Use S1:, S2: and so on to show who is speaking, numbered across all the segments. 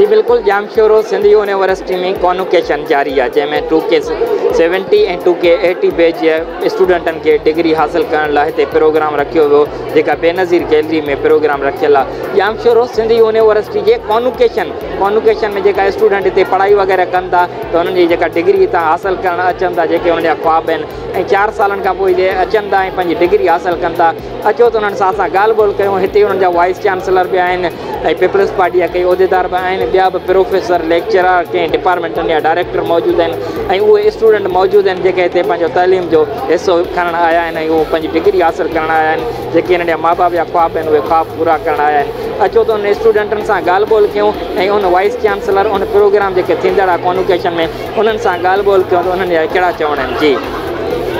S1: जी बिल्कुल, जामशोरो सिंध यूनिवर्सिटी में कॉन्वोकेशन जारी है, जैमें 2K70 ऐं 2K80 बैच स्टूडेंटन के डिग्री हासिल करण लाइ हिते प्रोग्राम रखियो वियो, जेका बेनज़ीर गैलरी में प्रोग्राम रखियल आहे। जामशोरो सिंध यूनिवर्सिटी जे कॉन्वोकेशन में जेका स्टूडेंट हिते पढ़ाई वग़ैरह कनि था त हुननि जी जेका डिग्री हितां हासिल करणु अचनि था, जेके हुन जा ख्वाब आहिनि, ऐं 4 सालनि खां पोइ जे अचनि था ऐं पंहिंजी डिग्री हासिल कनि था। अचो त हुननि सां असां ॻाल्हि ॿोल कयूं। हिते हुननि जा वाइस चांसलर बि आहिनि ऐं पीपल्स पार्टी जा कई उहिदेदार बि आहिनि, ॿिया बि प्रोफेसर लेक्चरर कंहिं डिपार्टमेंटनि जा डायरेक्टर मौजूदु आहिनि, ऐं उहे स्टूडेंट मौजूदु आहिनि जेके हिते पंहिंजो तइलीम जो हिसो खणणु आया आहिनि ऐं उहे पंहिंजी डिग्री हासिल करणु आया आहिनि, जेके हिन जा माउ बाप जा ख्वाब आहिनि उहे ख्वाब पूरा करणु आया आहिनि। अचो त हुन स्टूडेंटनि सां ॻाल्हि ॿोल कयूं ऐं उन वाइस चांसलर उन प्रोग्राम जेके थींदड़ आहे कॉन्वोकेशन में उन्हनि सां ॻाल्हि ॿोल कयूं त उन्हनि जा कहिड़ा चवण आहिनि। जी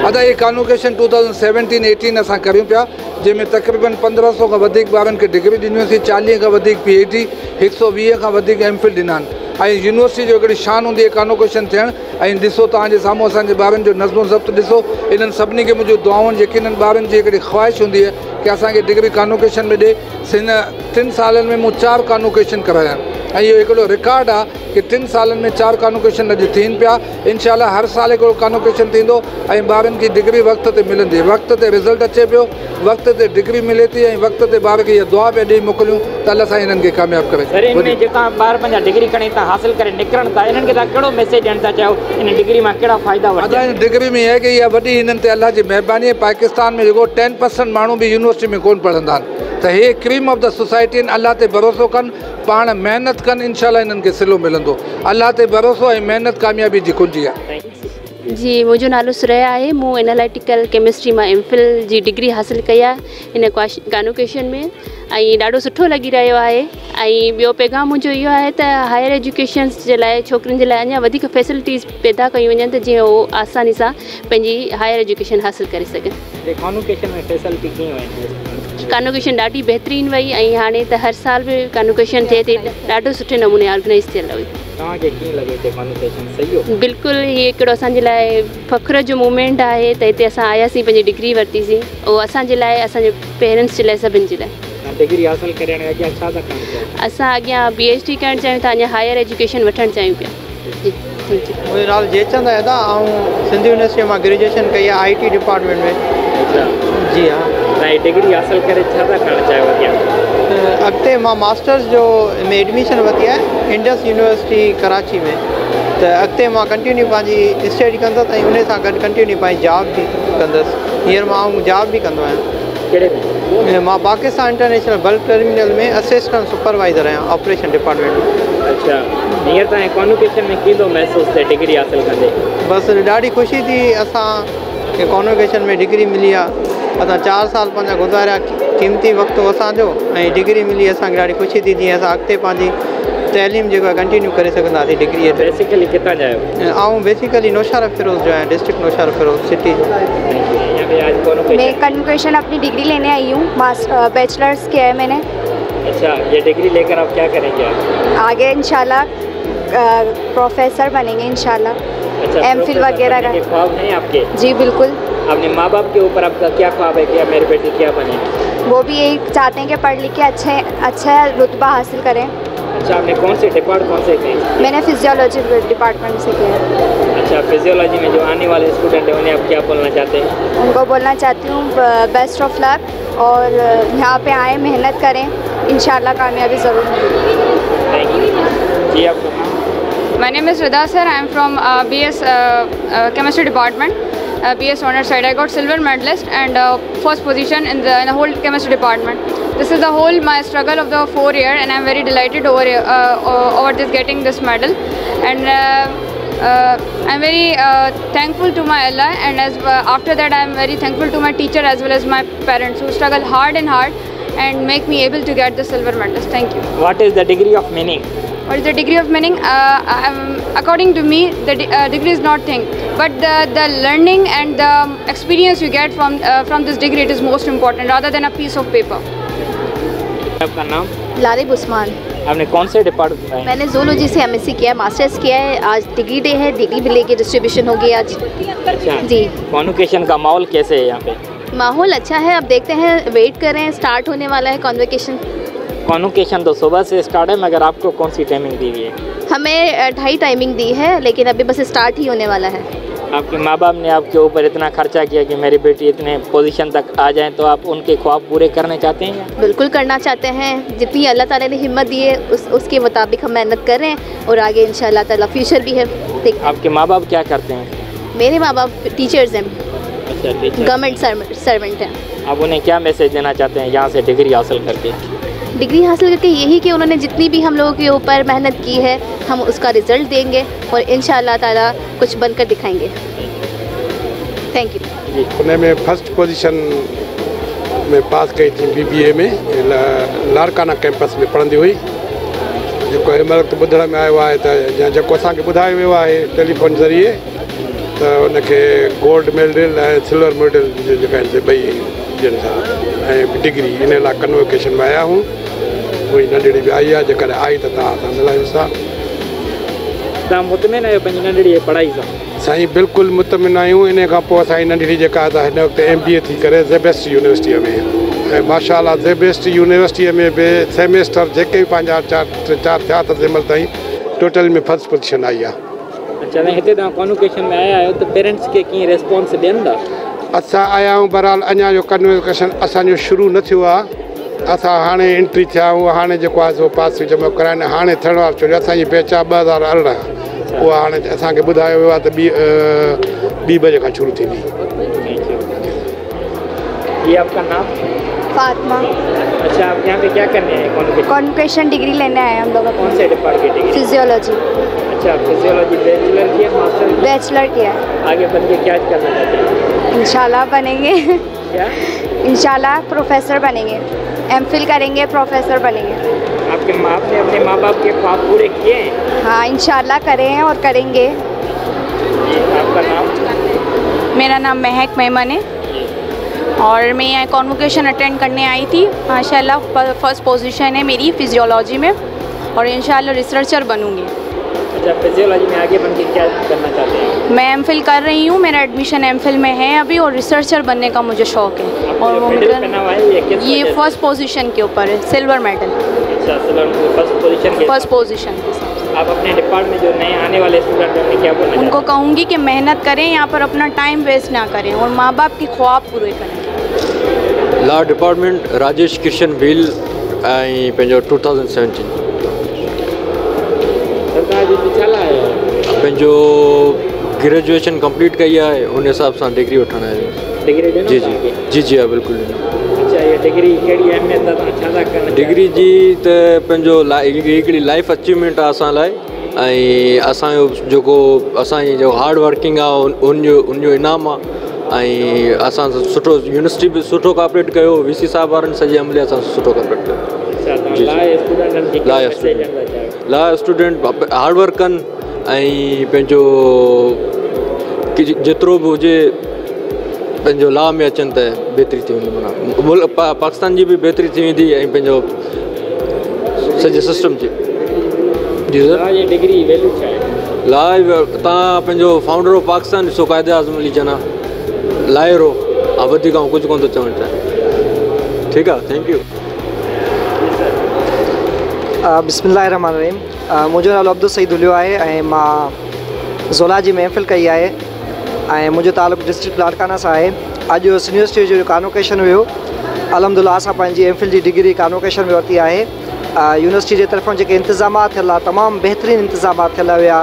S2: अदा ये कॉन्वोकेशन 2017-18 असां करियूं पिया, जंहिंमें तक़रीबन 1500 खां वधीक ॿारनि खे डिग्री ॾिनियूंसीं, 40 खां वधीक PhD, 120 खां वधीक MPhil ॾिना आहिनि। ऐं यूनिवर्सिटी जो हिकिड़ी शान हूंदी आहे कॉन्वोकेशन थियणु। ऐं ॾिसो तव्हांजे साम्हूं असांजे ॿारनि जो नज़्मो ज़ब्त ॾिसो, इन्हनि सभिनी खे मुंहिंजूं दुआऊं, जेके इन्हनि ॿारनि जी हिकिड़ी ख़्वाहिश हूंदी आहे कि असांखे डिग्री कॉन्वोकेशन में ॾे। हिन 3 सालनि में मूं 4 कॉन्वोकेशन कराया आहिनि ऐं इहो हिकिड़ो रिकॉर्ड आहे कि 3 सालनि में 4 कॉन्वोकेशन अॼु थियनि पिया। इनशाला हर साल हिकिड़ो कॉन्वोकेशन थींदो ऐं ॿारनि खे डिग्री वक़्त ते मिलंदी, वक़्त ते रिज़ल्ट अचे पियो, वक़्त ते डिग्री मिले थी ऐं वक़्त ते ॿार खे इहा दुआ पिया ॾेई मोकिलियूं त अलाह साईं हिननि खे कामयाबु करे।
S1: सर, इनमें जेका ॿार पंहिंजा डिग्री खणी था हासिल करे निकिरनि था, इन्हनि खे तव्हां कहिड़ो मैसेज ॾियणु था चाहियो, इन डिग्री मां कहिड़ा फ़ाइदा वठनि?
S2: हिन डिग्री में आहे कि इहा वॾी हिननि ते अलाह जी महिरबानी आहे। पाकिस्तान में जेको 10% माण्हू बि यूनिवर्सिटी में कोन पढ़ंदा आहिनि, त हे क्रीम ऑफ द सोसाइटी आहिनि। अलाह ते भरोसो कनि, पाण महिनत कनि, इनशाला हिननि खे सिलो मिलंदो। अलाह ते भरोसो ऐं महिनत कामयाबी जी कुंजी आहे।
S3: जी, मुंहिंजो नालो सुरैया आहे। मूं एनालिटिकल केमिस्ट्री मां MPhil जी डिग्री हासिल कई आहे हिन कॉन्वोकेशन में, ऐं ॾाढो सुठो लॻी रहियो आहे। ऐं ॿियो पैगाम मुंहिंजो इहो आहे त हायर एजुकेशन जे लाइ छोकिरियुनि जे लाइ अञा वधीक फैसिलिटीज़ पैदा कयूं वञनि त जीअं उहो आसानी सां पंहिंजी हायर एजुकेशन हासिल करे सघनि।
S1: कॉन्वोकेशन में फैसिलिटी कीअं आहिनि?
S3: कॉन्वोकेशन ॾाढी बहितरीनु वई ऐं हाणे त हर साल बि कॉन्वोकेशन थिए थी, ॾाढो सुठे नमूने ऑर्गेनाइज़ थियल हुई।
S1: तव्हांखे कीअं लॻे हिते कॉन्वोकेशन सही हो?
S3: बिल्कुलु, हीअ हिकिड़ो असांजे लाइ फ़ख्र जो मूमेंट आहे त हिते असां आयासीं, पंहिंजी डिग्री वरितीसीं। उहो असांजे लाइ, असांजे पेरेंट्स जे लाइ, सभिनि जे लाइ।
S1: डिग्री हासिल करण अॻियां छा था करणु चाहियो?
S3: असां अॻियां PhD करणु चाहियूं था, अञा हायर एजुकेशन वठणु चाहियूं पिया। जी, थैंक यू।
S4: मुंहिंजो नालो जयचंद आहे ऐं सिंध यूनिवर्सिटी मां ग्रेजुएशन कई आहे IT डिपार्टमेंट में।
S1: अच्छा,
S4: जी हाँ।
S1: तव्हां डिग्री हासिल करे छा था करणु चाहियो अॻियां?
S4: अॻिते मां मास्टर्स जो में एडमिशन वरिती आहे इंडस यूनिवर्सिटी कराची में, त अॻिते मां कंटिन्यू पंहिंजी स्टडी कंदुसि ऐं उन सां गॾु कंटिन्यू पंहिंजी जॉब बि कंदुसि। हींअर मां जॉब बि कंदो आहियां।
S1: कहिड़े में?
S4: मां पाकिस्तान इंटरनेशनल बल्क टर्मिनल में असिस्टेंट सुपरवाइज़र आहियां ऑपरेशन डिपार्टमेंट में।
S1: अच्छा, हींअर तव्हां कॉन्वोकेशन में कीअं महसूसु थिए डिग्री हासिल कंदे?
S4: बसि ॾाढी ख़ुशी थी, असांखे कॉन्वोकेशन में डिग्री मिली आहे। असां 4 साल पंहिंजा गुज़ारिया, क़ीमती वक़्तु असांजो, ऐं डिग्री मिली असांखे ॾाढी ख़ुशी थी। जीअं असां अॻिते पंहिंजी तइलीम जेको आहे कंटिन्यू करे सघंदासीं डिग्रीअ ते।
S1: बेसिकली किथां जा आहियो?
S4: ऐं बेसिकली नौशहरा फिरोज़ जो आहियां, डिस्ट्रिक्ट नौशहरा फिरोज़ सिटी जो।
S5: मैं कन्वोकेशन अपनी डिग्री लेने आई हूँ, बैचलर्स किया है मैंने।
S1: अच्छा, ये डिग्री लेकर आप क्या करेंगे?
S5: आगे इंशाल्लाह प्रोफेसर बनेंगे इंशाल्लाह।
S1: अच्छा,
S5: MPhil वगैरह का
S1: ख्वाब हैं आपके?
S5: जी बिल्कुल।
S1: अपने माँ बाप के ऊपर आपका क्या ख्वाब है कि मेरे बेटे क्या बने?
S5: वो भी यही चाहते हैं कि पढ़ लिख के अच्छा रुतबा हासिल करें।
S1: अच्छा, आपने कौन से किए?
S5: मैंने फिजियोलॉजी डिपार्टमेंट से किया।
S1: अच्छा, फिजियोलॉजी में जो आने वाले स्टूडेंट हैं उन्हें आप क्या बोलना चाहते हैं?
S5: उनको बोलना चाहती हूँ बेस्ट ऑफ लक और यहाँ पे आए, मेहनत करें, इंशाल्लाह कामयाबी ज़रूर मिलेगी।
S1: Thank U. जी, आपका नाम?
S6: My name is Rida sir. I am from BS Chemistry Department. BS Honor side. I got silver medalist and first position in the whole chemistry department. This is the whole my struggle of the 4 year, and I am very delighted over this getting this medal. And I am very thankful to my Allah, and after that I am very thankful to my teacher as well as my parents who struggle hard and make me able to get the silver medalist. Thank you.
S1: What is the degree of meaning?
S6: What is the degree of meaning? According to me, the degree is not thing, but the learning and the experience you get from this degree, it is most important rather than a piece of paper.
S1: आपका नाम?
S5: लारिब उस्मान।
S1: आपने कौन से department में?
S5: मैंने zoology से MSc किया, masters किया है। आज degree day है, degree भी लेके डिस्ट्रीब्यूशन होगी आज।
S1: अच्छा
S5: जी।
S1: कॉन्वोकेशन का माहौल कैसे है यहाँ पे?
S5: माहौल अच्छा है, अब देखते हैं, वेट कर रहे हैं, स्टार्ट होने वाला है कॉन्वोकेशन।
S1: कॉन्वोकेशन तो सुबह से स्टार्ट है, मगर आपको कौन सी टाइमिंग दी हुई है?
S7: हमें 2:30 टाइमिंग दी है, लेकिन अभी बस स्टार्ट ही होने वाला है।
S1: आपके माँ बाप ने आपके ऊपर इतना खर्चा किया कि मेरी बेटी इतने पोजीशन तक आ जाए, तो आप उनके ख्वाब पूरे करने चाहते हैं?
S7: बिल्कुल करना चाहते हैं। जितनी अल्लाह ताला ने हिम्मत दी है उसके मुताबिक हम मेहनत कर रहे हैं और आगे इंशाल्लाह ताला फ्यूचर भी है। ठीक।
S1: आपके माँ बाप क्या करते हैं?
S7: मेरे माँ बाप टीचर्स हैं।
S1: अच्छा,
S7: गवर्नमेंट सर्वेंट हैं।
S1: आप उन्हें क्या मैसेज देना चाहते हैं यहाँ से डिग्री हासिल करके?
S7: डिग्री हासिल करके यही कि उन्होंने जितनी भी हम लोगों के ऊपर मेहनत की है, हम उसका रिज़ल्ट देंगे और इंशाअल्लाह ताला कुछ बनकर दिखाएंगे। Thank U.
S8: पुणे में फर्स्ट पोजीशन में पास कई थी BBA में लारकाना कैंपस में पढ़ंदी हुई। जेको हिन वक़्तु ॿुधण में आयो आहे त जेको असांखे ॿुधायो वियो आहे टेलीफोन ज़रिए त उनखे गोल्ड मेडल ऐं सिल्वर मेडल जेका आहिनि ॿई ॾियनि था ऐं डिग्री इन लाइ कन्वोकेशन में आया हूँ। कोई नंढड़ी भी आई है, जेकर आई तो तव्हां मिलायूंसा।
S1: तव्हां मुतमिन आहियो पंहिंजी नंढड़ी पढ़ाई सां?
S8: साईं बिल्कुलु मुतमिन आहियूं। इन खां पोइ असांजी नंढड़ी जेका आहे हिन वक़्तु MBA थी करे ज़ेबेस्ट यूनिवर्सिटीअ में, ऐं माशाअल्लाह ज़ेबेस्ट यूनिवर्सिटीअ में बि सेमेस्टर जेके बि पंहिंजा चार थिया त तंहिंमहिल ताईं टोटल में फर्स्ट पोजीशन आई आहे।
S1: अच्छा, हिते तव्हां कॉन्वोकेशन में आया आहियो त पेरेंट्स खे कीअं रिस्पॉन्स ॾियनि था?
S8: असां आया आहियूं, बहरहाल अञा जो कन्वोकेशन असांजो शुरू न थियो आहे। असां हाणे एंट्री थिया आहियूं, हाणे जेको आहे सो पास जमा कराइनि, हाणे थियण वारो छो जो असांजी बैच आहे 2018, उहा हाणे असांखे ॿुधायो वियो आहे त ॿी बजे खां शुरू थींदी।
S1: ये आपका नाम?
S7: फातिमा।
S1: अच्छा, आप यहाँ पे क्या करने हैं?
S7: कॉन्वोकेशन डिग्री लेने आए हम लोग।
S1: कौन से डिपार्टमेंट की डिग्री?
S7: फिजियोलॉजी।
S1: अच्छा, फिजियोलॉजी बैचलर की है, मास्टर की?
S7: बैचलर किया है।
S1: आगे बन के क्या करना चाहते हैं?
S7: इंशाल्लाह बनेंगे।
S1: क्या?
S7: इंशाल्लाह प्रोफेसर बनेंगे, MPhil करेंगे, प्रोफेसर बनेंगे।
S1: आपके आपने अपने माँ बाप के ख्वाब पूरे किए हैं?
S7: हाँ, इंशाल्लाह करें और करेंगे।
S1: आपका नाम?
S9: मेरा नाम महक मेमन है और मैं यहाँ कॉन्वोकेशन अटेंड करने आई थी। माशाल्लाह फर्स्ट पोजीशन है मेरी फिजियोलॉजी में और इंशाल्लाह रिसर्चर बनूंगी।
S1: अच्छा, फिजियोलॉजी में आगे बन के क्या करना चाहते हैं?
S9: मैं MPhil कर रही हूँ, मेरा एडमिशन MPhil में है अभी और रिसर्चर बनने का मुझे शौक़ है। और वो ये फर्स्ट पोजीशन के ऊपर है, सिल्वर मेडल।
S1: अच्छा, फर्स्ट पोजीशन के साथ आप अपने डिपार्टमेंट जो नए आने वाले स्टूडेंट हैं क्या बोलना?
S9: उनको कहूँगी कि मेहनत करें, यहाँ पर अपना टाइम वेस्ट ना करें और माँ बाप के ख्वाब पूरे करें।
S10: लॉ डिपार्टमेंट राजेश किशन भील ऐं पंहिंजो 2017 पंहिंजो ग्रेजुएशन कंप्लीट कई आहे, उन हिसाब सां डिग्री वठण आयो।
S1: डिग्री
S10: जी जी जी जी हा बिल्कुलु।
S1: अच्छा, ये डिग्री कहिड़ी अहमियत आहे, छा था करणु?
S10: डिग्री जी त पंहिंजो हिकिड़ी लाइफ अचीवमेंट आहे असां लाइ, ऐं असांजो जेको असांजी जो हार्ड वर्किंग आहे उनजो इनाम आहे। ऐं असां सुठो यूनिवर्सिटी बि सुठो कॉपरेट कयो, VC साहिब वारनि सॼे अमले असां सुठो कॉपरेट कयो। ला स्टूडेंट हार्ड वर्क कनि ऐं पंहिंजो जेतिरो बि हुजे पंहिंजो लॉ में अचनि त बहितरी थी वेंदी, माना पाकिस्तान जी बि बहितरी थी वेंदी ऐं पंहिंजो सॼे सिस्टम जी। जी सर,
S1: डिग्री वैल्यू छा आहे?
S10: लॉ तव्हां पंहिंजो फाउंडर ऑफ पाकिस्तान ॾिसो, क़ाइदे आज़म अली जना लाइरो ऐं वधीक ऐं कुझु कोन थो चवणु चाहियां। ठीकु आहे, थैंक यू।
S11: बिस्मिल्लाहिर्रहमानिर्रहीम। मुंहिंजो नालो अब्दुल सईद हुलियो आहे ऐं मां ज़ोलॉजी में MPhil कई आहे ऐं मुंहिंजो तालुक़ु डिस्ट्रिक्ट लाड़काना सां आहे। अॼु यूनिवर्सिटी जो कॉन्वोकेशन हुयो, अल्हम्दुलिल्लाह असां पंहिंजी MPhil जी डिग्री कॉन्वोकेशन में वरिती आहे। यूनिवर्सिटी जे तरफ़ां जेके इंतिज़ामात थियल आहे, तमामु बहितरीनु इंतिज़ामात थियल हुया।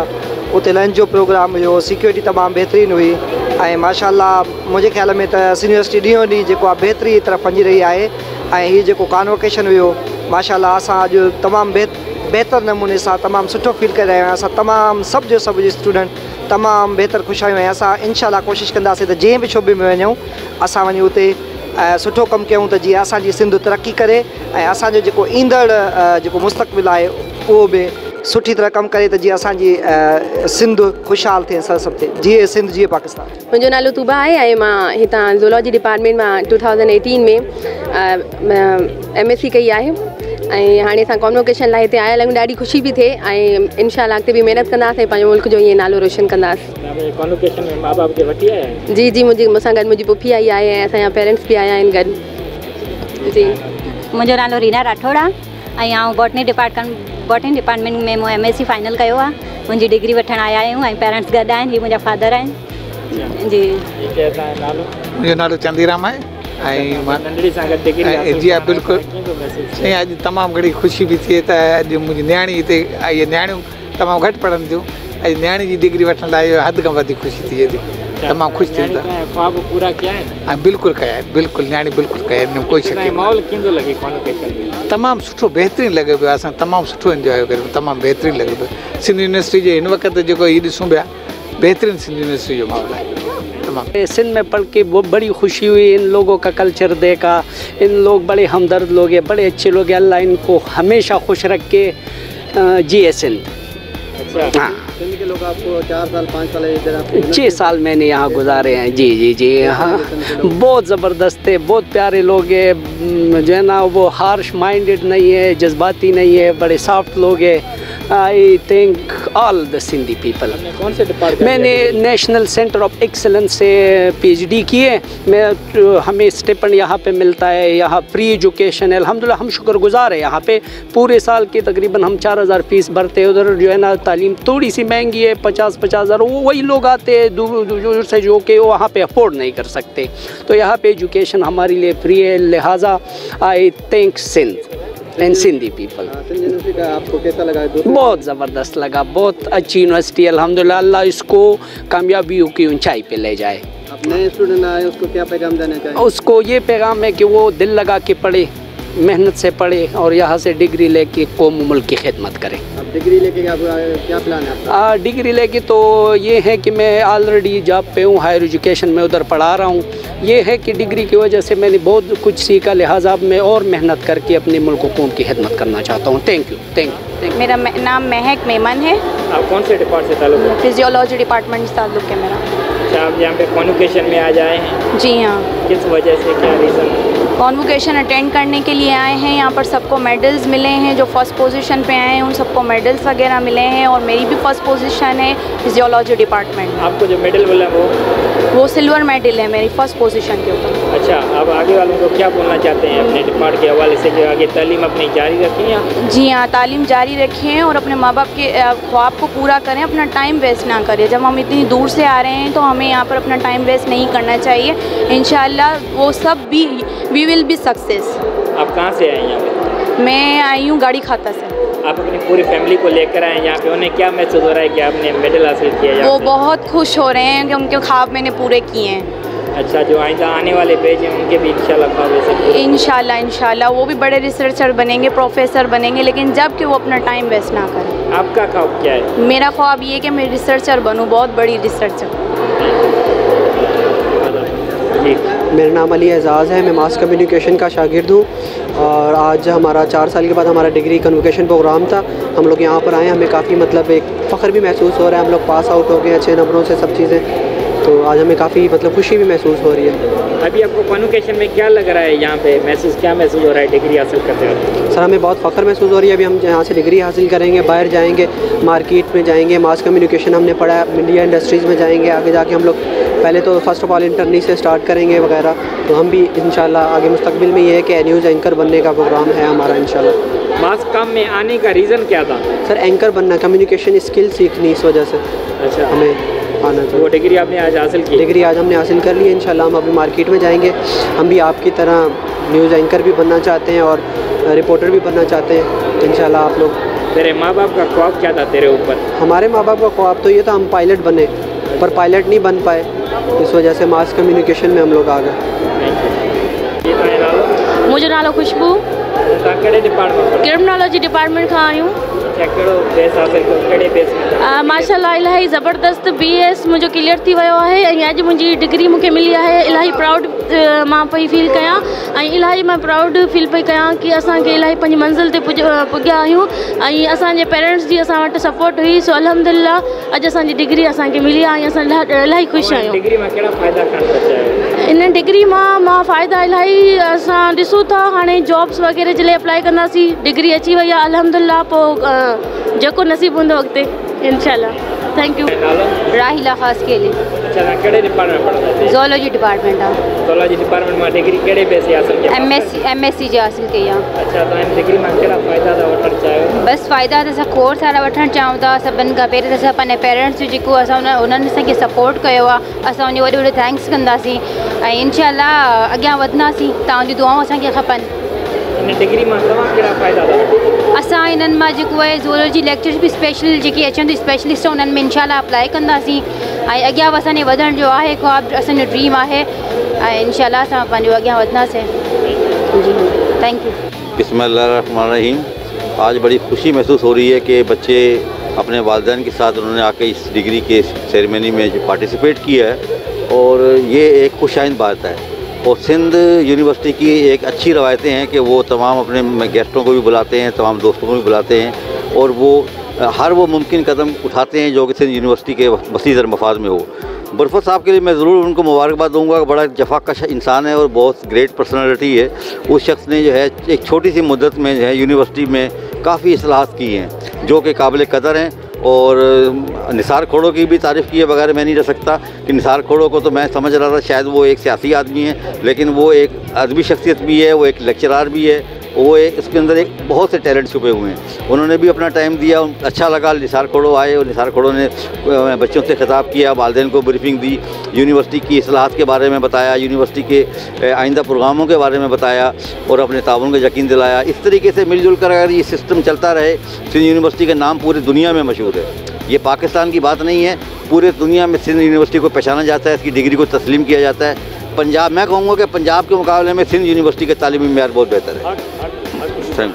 S11: उते लंच जो प्रोग्राम हुयो, सिक्योरिटी तमामु बहितरीनु हुई ऐं माशाअल्लाह मुंहिंजे ख़्याल में त यूनिवर्सिटी ॾींहों ॾींहुं जेको आहे बहितरी तरफ़ वञी रही आहे। ऐं हीअ जेको कॉन्वोकेशन हुयो माशाअल्लाह असां अॼु तमामु बहितर नमूने सां तमामु सुठो फील करे रहिया आहियूं। असां तमामु सभु जो सभु स्टूडेंट तमामु बहितर ख़ुशि आहियूं ऐं असां इंशाअल्लाह कोशिशि कंदासीं त जंहिं बि शोबे में वञूं असां वञी उते सुठो कमु कयूं त जीअं असांजी सिंध तरक़ी करे ऐं असांजो जेको ईंदड़ जेको मुस्तक़बिल आहे उहो बि सुठी तरह कमु करे त जीअं असांजी सिंध ख़ुशहाल थिए, सभु थिए, जीअं सिंध जीअं पाकिस्तान।
S3: मुंहिंजो नालो तूबा आहे ऐं मां हितां ज़ूलॉजी डिपार्टमेंट मां 2018 में MSc कई आहे ऐं हाणे असां कॉन्वोकेशन लाइ हिते आयल आहियूं। ॾाढी ख़ुशी बि थिए ऐं इंशाअल्लाह अॻिते बि महिनत कंदासीं, पंहिंजो मुल्क जो ईअं नालो रोशन कंदासीं।
S1: कॉन्वोकेशन में माँ बाप खे वठी आया आहिनि?
S3: जी जी, मूंसां गॾु मुंहिंजी पुफी आई आहे ऐं असांजा पेरेंट्स बि आया आहिनि गॾु। जी,
S12: मुंहिंजो नालो रीना राठौड़ आहे ऐं आउं बॉटनी डिपार्टमेंट में मूं MSc फाइनल कयो आहे। मुंहिंजी डिग्री वठण आया आहियूं ऐं पेरेंट्स गॾु आहिनि। हीअ मुंहिंजा फादर आहिनि जी।
S13: मुंहिंजो नालो चंदीराम आहे ऐं मां जी हा बिल्कुलु साईं। अॼु तमामु घणी ख़ुशी बि थिए त अॼु मुंहिंजी न्याणी हिते आई आहे। न्याणियूं तमामु घटि पढ़नि थियूं। अॼु न्याणी जी डिग्री वठण लाइ हद खां वधीक ख़ुशी थिए थी। तमामु ख़ुशि थी
S1: ख्वाब पूरा किया है?
S13: हाँ बिल्कुलु कया आहिनि। बिल्कुलु न्याणी बिल्कुलु कया आहिनि। कोई शक
S1: माहौल कींदो लॻे कॉन्वोकेशन?
S13: तमामु सुठो बहितरीनु लॻे पियो। असां तमामु सुठो इंजॉय करियो। तमामु बहितरीनु लॻे पियो। सिंध यूनिवर्सिटी जे हिन वक़्तु जेको हीअ ॾिसूं पिया बेहतरीन सिंध यूनिवर्सिटी जो माहौल है।
S14: सिंध में पढ़ के बहुत बड़ी खुशी हुई। इन लोगों का कल्चर देखा। इन लोग बड़े हमदर्द लोग हैं, बड़े अच्छे लोग हैं। अल्लाह इनको हमेशा खुश रख के जिए सिंध।
S4: अच्छा हाँ। सिंध के लोग आपको 4 साल 5 साल इधर आप
S14: 6 साल मैंने यहाँ गुजारे हैं। जी जी जी हाँ। बहुत ज़बरदस्त है, बहुत प्यारे लोग हैं। जो है ना वो हार्श माइंडेड नहीं है, जज्बाती नहीं है, बड़े सॉफ्ट लोग हैं। I think all the Sindhi people.
S1: कौन से डिपार्टमेंट?
S14: मैंने नेशनल सेंटर ऑफ एक्सेलेंस से PhD की है। हमें स्टिपेंड यहाँ पे मिलता है। यहाँ फ्री एजुकेशन है अल्हम्दुलिल्लाह। हम शुक्रगुजार है। यहाँ पे पूरे साल की तकरीबन हम 4000 फीस भरते हैं। उधर जो है ना तालीम थोड़ी सी महंगी है, 50-50 हज़ार। वही लोग आते हैं दूर दूर से जो कि वहाँ पे अफोर्ड नहीं कर सकते। तो यहाँ पे एजुकेशन हमारे लिए फ्री है। लिहाजा I think Sindh and Sindhi people.
S4: आपको कैसा लगा?
S14: बहुत ज़बरदस्त लगा। बहुत अच्छी यूनिवर्सिटी अल्हम्दुलिल्लाह। अल्लाह इसको कामयाबियों की ऊंचाई पे ले जाए।
S4: आप नए स्टूडेंट आए, उसको क्या पैगाम देना चाहिए?
S14: उसको ये पैगाम है कि वो दिल लगा के पढ़े, मेहनत से पढ़े और यहाँ से डिग्री लेके कौम मुल्क की खिदमत करें।
S4: अब डिग्री लेके क्या प्लान है आपका?
S14: डिग्री लेके तो ये है कि मैं ऑलरेडी जॉब पे हूँ, हायर एजुकेशन में उधर पढ़ा रहा हूँ। ये है कि डिग्री की वजह से मैंने बहुत कुछ सीखा। लिहाजा मैं और मेहनत करके अपने मुल्क कौम की खिदमत करना चाहता हूँ। Thank U.
S9: मेरा नाम महक मेमन है।
S1: आप कौन से डिपार्टमेंट से ताल्लुक़ है?
S9: फिजियोलॉजी डिपार्टमेंट से ताल्लुक़ है मेरा।
S1: अच्छा, आप यहाँ पे कॉन्वोकेशन में आ जाए हैं?
S9: जी हाँ।
S1: किस वजह से, क्या रीज़न?
S9: कॉन्वोकेशन अटेंड करने के लिए आए हैं। यहाँ पर सबको मेडल्स मिले हैं। जो फर्स्ट पोजीशन पे आए हैं उन सबको मेडल्स वगैरह मिले हैं और मेरी भी फर्स्ट पोजीशन है फिजियोलॉजी डिपार्टमेंट में।
S1: आपको जो मेडल मिला
S9: वो सिल्वर मेडल है मेरी फर्स्ट पोजीशन के ऊपर।
S1: अच्छा, आप आगे वालों को क्या बोलना चाहते हैं अपने डिपार्ट के हवाले से कि आगे तालीम अपनी जारी रखें या? जी
S9: हाँ, तालीम जारी रखें और अपने माँ बाप के ख्वाब को पूरा करें। अपना टाइम वेस्ट ना करें। जब हम इतनी दूर से आ रहे हैं तो हमें यहाँ पर अपना टाइम वेस्ट नहीं करना चाहिए। इंशाल्लाह वो सब भी वी विल बी सक्सेस।
S1: आप कहाँ से आए यहाँ पे?
S9: मैं आई हूँ गाड़ी खाता से।
S1: आप अपनी पूरी फैमिली को लेकर आए यहाँ पे, उन्हें क्या मैसेज हो रहा है कि आपने मेडल हासिल किया है?
S9: वो बहुत खुश हो रहे हैं कि उनके ख्वाब मैंने पूरे किए हैं।
S1: अच्छा, जो आइंदा आने वाले बैच हैं उनके भी इंशाल्लाह ख्वाब ऐसे?
S9: इंशाल्लाह वो भी बड़े रिसर्चर बनेंगे, प्रोफेसर बनेंगे, लेकिन जब कि वो अपना टाइम वेस्ट ना करें।
S1: आपका ख्वाब क्या है?
S9: मेरा ख्वाब ये कि मैं रिसर्चर बनूँ, बहुत बड़ी रिसर्चर।
S4: मेरा नाम अली एजाज़ है। मैं मास कम्युनिकेशन का शागिर्द हूँ और आज हमारा 4 साल के बाद हमारा डिग्री कन्वोकेशन प्रोग्राम था। हम लोग यहाँ पर आए, हमें काफ़ी मतलब एक फ़ख्र भी महसूस हो रहा है। हम लोग पास आउट हो गए अच्छे नंबरों से, सब चीज़ें। तो आज हमें काफ़ी मतलब खुशी भी महसूस हो रही है।
S1: अभी आपको कन्वोकेशन में क्या लग रहा है? यहाँ पे क्या महसूस हो रहा है डिग्री हासिल करते हुए?
S4: सर, हमें बहुत फ़ख्र महसूस हो रही है। अभी हम यहाँ से डिग्री हासिल करेंगे, बाहर जाएंगे, मार्केट में जाएंगे, मास कम्युनिकेशन हमने पढ़ा, मीडिया इंडस्ट्रीज़ में जाएंगे। आगे जाके हम लोग पहले तो फर्स्ट ऑफ ऑल इंटरनी से स्टार्ट करेंगे वगैरह। तो हम भी इंशाल्लाह आगे मुस्तकबिल में ये है कि न्यूज़ एंकर बनने का प्रोग्राम है हमारा इंशाल्लाह।
S1: मास कम में आने का रीज़न क्या था?
S4: सर, एंकर बनना, कम्युनिकेशन स्किल सीखनी, इस वजह से
S1: अच्छा
S4: हमें आना चाहिए।
S1: वो डिग्री आपने आज हासिल की?
S4: डिग्री आज हमने हासिल कर ली है इंशाल्लाह। हम अभी मार्केट में जाएंगे। हम भी आपकी तरह न्यूज़ एंकर भी बनना चाहते हैं और रिपोर्टर भी बनना चाहते हैं इंशाल्लाह। आप लोग,
S1: तेरे माँ बाप का ख्वाब क्या था तेरे ऊपर?
S4: हमारे माँ बाप का ख्वाब तो ये था हम पायलट बने, पर पायलट नहीं बन पाए। इस वजह से मास कम्युनिकेशन में हम लोग आ गए।
S15: मुझे नालो खुशबू, क्रिमिनोलॉजी डिपार्टमेंट खां आहियूं। माशाल्लाह इलाही ज़बरदस्त BS मुझो क्लियर थी वियो आहे ऐं अॼु मुंहिंजी डिग्री मूंखे मिली आहे। इलाही प्राउड मां पई फील कयां ऐं इलाही मां प्राउड फील पई कयां कि असांखे इलाही पंहिंजी मंज़िल ते पुॼिया आहियूं ऐं असांजे पेरेंट्स जी असां वटि सपोर्ट हुई। सो अल्हम्दुलिल्लाह अॼु असांजी डिग्री असांखे मिली आहे ऐं असां इलाही ख़ुशि आहियूं। इन डिग्री मां फ़ाइदा इलाही असां ॾिसूं था। हाणे जॉब्स वग़ैरह जे लाइ अप्लाई कंदासीं। डिग्री अची वई आहे अल्हम्दुलिल्लाह, पोइ जेको नसीबु हूंदो अॻिते। इंशाल्लाह। Thank U.
S16: राहिला खास के लिए।
S1: अच्छा, केड़े डिपार्टमेंट पढ़ंदा?
S16: ज़ूलॉजी डिपार्टमेंट आहे।
S1: ज़ूलॉजी डिपार्टमेंट में डिग्री केड़े बेस हासिल कई?
S16: MSc जी हासिल कई आहे।
S1: अच्छा, तो इन डिग्री में केड़ा फ़ायदा था वठण चाहियो?
S16: बस फ़ायदा त असां कोर्स सारा वठण चाहियूं था। सभिनि खां पहिरीं त असां पंहिंजे पेरेंट्स जो जेको असां उन्हनि असांखे सपोर्ट कयो आहे, असां उनजो वॾो वॾो थैंक्स कंदासीं ऐं इंशाल्लाह अॻियां वधंदासीं। तव्हांजी दुआऊं असांखे खपनि।
S1: इन डिग्री में तव्हां केड़ा फ़ायदा था?
S16: असां इन्हनि मां जेको आहे ज़ूलॉजी लेक्चर्स बि स्पेशल जेके अचनि थी स्पेशलिस्ट उन्हनि में इंशाल्लाह अप्लाई कंदासीं ऐं अॻियां बि असांजे वधण जो आहे ख़्वाब, असांजो ड्रीम आहे ऐं इंशाल्लाह असां पंहिंजो अॻियां वधंदासीं। जी, थैंक यू।
S17: बिस्मिल्लाहिर्रहमानिर्रहीम। आज बड़ी खुशी महसूस हो रही है कि बच्चे अपने वालिदैन के साथ उन्होंने आके इस डिग्री के सेरेमनी में पार्टिसिपेट किया है और ये एक खुशाइन बात है। और सिंध यूनिवर्सिटी की एक अच्छी रवायतें हैं कि वो तमाम अपने गेस्टों को भी बुलाते हैं, तमाम दोस्तों को भी बुलाते हैं और वो हर वो मुमकिन कदम उठाते हैं जो कि सिंध यूनिवर्सिटी के वसीदर मफाद में हो। बरफत साहब के लिए मैं ज़रूर उनको मुबारकबाद दूंगा। बड़ा जफ़ाकश इंसान है और बहुत ग्रेट पर्सनालिटी है। उस शख्स ने जो है एक छोटी सी मुद्दत में जो है यूनिवर्सिटी में काफ़ी इस्लाहात की हैं जो कि काबिल कदर हैं। और निसार खोड़ो की भी तारीफ़ किए बगैर मैं नहीं रह सकता कि निसार खोड़ो को तो मैं समझ रहा था शायद वो एक सियासी आदमी है, लेकिन वो एक अदबी शख्सियत भी है, वो एक लेक्चरार भी है, वो एक इसके अंदर एक बहुत से टैलेंट छुपे हुए हैं। उन्होंने भी अपना टाइम दिया, अच्छा लगा। निसार खोड़ो आए और निसार खोड़ो ने बच्चों से खिताब किया, वालिदैन को ब्रीफिंग दी, यूनिवर्सिटी की इस्लाहात के बारे में बताया, यूनिवर्सिटी के आइंदा प्रोग्रामों के बारे में बताया और अपने ताउन का यकीन दिलाया। इस तरीके से मिलजुल कर अगर ये सिस्टम चलता रहे, सिंध यूनिवर्सिटी का नाम पूरी दुनिया में मशहूर है। ये पाकिस्तान की बात नहीं है, पूरे दुनिया में सिंध यूनिवर्सिटी को पहचाना जाता है, इसकी डिग्री को तस्लीम किया जाता है। पंजाब, मैं कहूँगा कि पंजाब के मुकाबले में सिंध यूनिवर्सिटी का तालीमी मेयार बहुत बेहतर है। Thank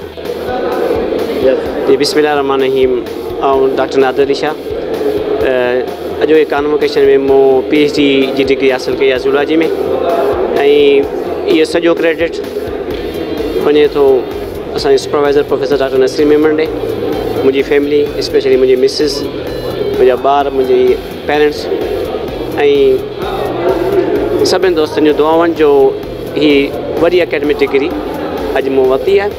S18: U. बिस्मिल्लाहिर्रहमानिर्रहीम। डॉक्टर नादिर अली शाह। अॼु जे कॉन्वोकेशन में मूं PhD जी डिग्री हासिल कई आहे ज़ूलॉजी में ऐं इहो सॼो क्रेडिट वञे थो असांजे supervisor professor doctor Naseer Memon ॾे। मुंहिंजी फैमिली स्पेशली मुंहिंजी मिसिस, मुंहिंजा ॿार, मुंहिंजी पेरेंट्स ऐं सभिनी दोस्तनि जूं दुआउनि जो ही वॾी एकेडमिक डिग्री अॼु मूं वरिती आहे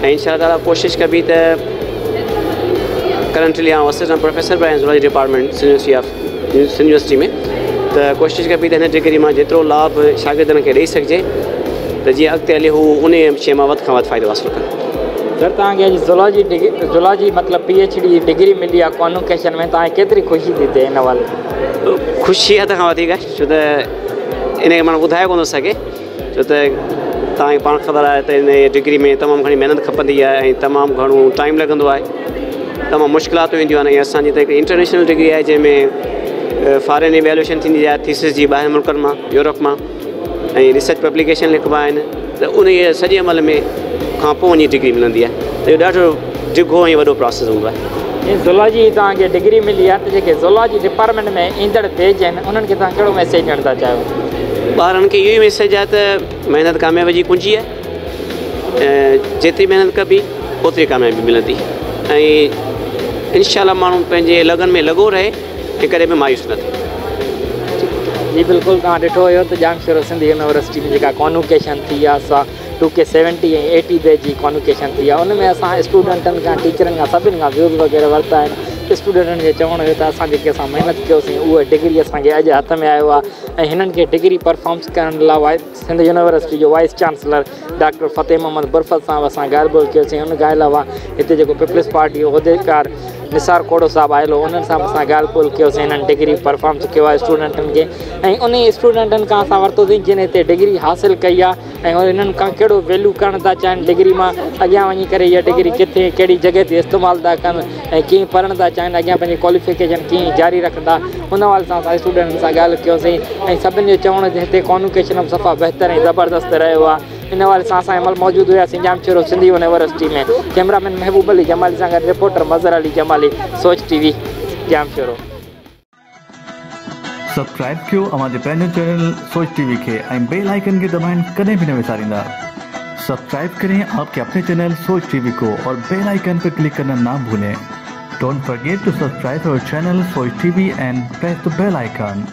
S18: ऐं इंशाअल्लाह कोशिशि कबी त करंटली आउं असिस्टेंट प्रोफेसर बि आहियां ज़ूलॉजी डिपार्टमेंट सिंध यूनिवर्सिटी में। त कोशिशि कबी त हिन डिग्री मां जेतिरो लाभ शागिर्दनि खे ॾेई सघिजे त जीअं अॻिते हली हू उन शइ मां वधि खां वधि फ़ाइदो हासिलु कनि।
S1: सर, तव्हांखे अॼु ज़ूलॉजी मतिलबु PhD जी डिग्री मिली आहे कॉन्वोकेशन में, तव्हांखे केतिरी ख़ुशी थी थिए हिन वाले?
S18: ख़ुशी हद खां वधीक आहे, छो त इनखे माण्हू ॿुधाए कोन थो सघे। छो त तव्हांखे पाण ख़बर आहे त हिन डिग्री में तमामु घणी महिनत खपंदी आहे ऐं तमामु घणो टाइम लॻंदो आहे, तमामु मुश्किलातूं ईंदियूं आहिनि। ऐं असांजी त हिकु इंटरनेशनल डिग्री आहे जंहिंमें फॉरेन इवेल्यूएशन थींदी आहे थीसिस जी ॿाहिरि मुल्कनि मां, यूरोप मां, ऐं रिसर्च पब्लिकेशन लिखिबा आहिनि। त उन सॼे अमल में खां पोइ वञी डिग्री मिलंदी आहे। त इहो ॾाढो डिघो ऐं वॾो प्रोसेस हूंदो आहे।
S1: ज़ूलॉजी तव्हांखे डिग्री मिली आहे त जेके ज़ूलॉजी डिपार्टमेंट में ईंदड़ पेज आहिनि उन्हनि खे तव्हां कहिड़ो मैसेज ॾियणु था चाहियो?
S18: ॿारनि खे इहो ई मैसेज आहे त महिनत कामयाबी जी कुंजी आहे। जेतिरी महिनत कबी ओतिरी कामयाबी मिलंदी ऐं इंशाअल्लाह माण्हू पंहिंजे लगन में लॻो रहे ऐं कॾहिं बि मायूस न थिए।
S1: जी बिल्कुलु, तव्हां ॾिठो हुयो त जामशोरो सिंध यूनिवर्सिटी में जेका कॉन्वोकेशन थी आहे सा 2K70 ऐं 80 बैच जी कॉन्वोकेशन थी आहे। उन में असां स्टूडेंटनि खां, टीचरनि खां, सभिनि खां व्यूज़ वग़ैरह वरिता आहिनि। स्टूडेंटनि खे चवणो हुयो त असां जेके असां महिनत कयोसीं उहा डिग्री असांखे अॼु हथ में आयो आहे ऐं हिननि खे डिग्री परफॉर्म्स करण लाइ सिंध यूनिवर्सिटी जो वाइस चांसलर डॉक्टर फ़तेह मोहम्मद बरफत साहब असां ॻाल्हि ॿोल कयोसीं। उन खां अलावा हिते जेको पीपल्स पार्टी जो उहिदेकार निसार खोड़ो साहब आयल हो, उन्हनि सां असां ॻाल्हि ॿोल कयोसीं। हिननि डिग्री परफॉर्म्स कयो आहे स्टूडेंटनि खे ऐं उन स्टूडेंटनि खां असां वरितोसीं जिन हिते डिग्री हासिलु कई आहे ऐं हिननि खां कहिड़ो वैल्यू करणु था चाहिनि डिग्री मां, अॻियां वञी करे इहा डिग्री किथे कहिड़ी जॻह ते इस्तेमालु था कनि ऐं कीअं पढ़णु था चाहिनि, अॻियां पंहिंजी क्वालिफिकेशन कीअं जारी रखंदा, उन वाले सां असां स्टूडेंटनि सां ॻाल्हि कयोसीं। ऐं सभिनि जो चवणु हिते कॉन्वोकेशन सफ़ा बहितर ऐं ज़बरदस्त रहियो आहे। इन वाले सां असां महिल मौजूदु हुआसीं जामशोरो सिंध यूनिवर्सिटी में। कैमरामैन महबूब अली जमाली सां गॾु रिपोर्टर मज़र अली जमाली, सोच TV जामशोरो।
S19: सब्सक्राइब कयो हमारे पैनल चैनल सोच TV के बेल आइकन के दबाएं कदें भी न विसारिंदा। सब्सक्राइब करें आपके अपने चैनल सोच TV को और बेल आइकन पर क्लिक करना ना भूलें। Don't forget to subscribe our channel Soch TV and press the bell icon.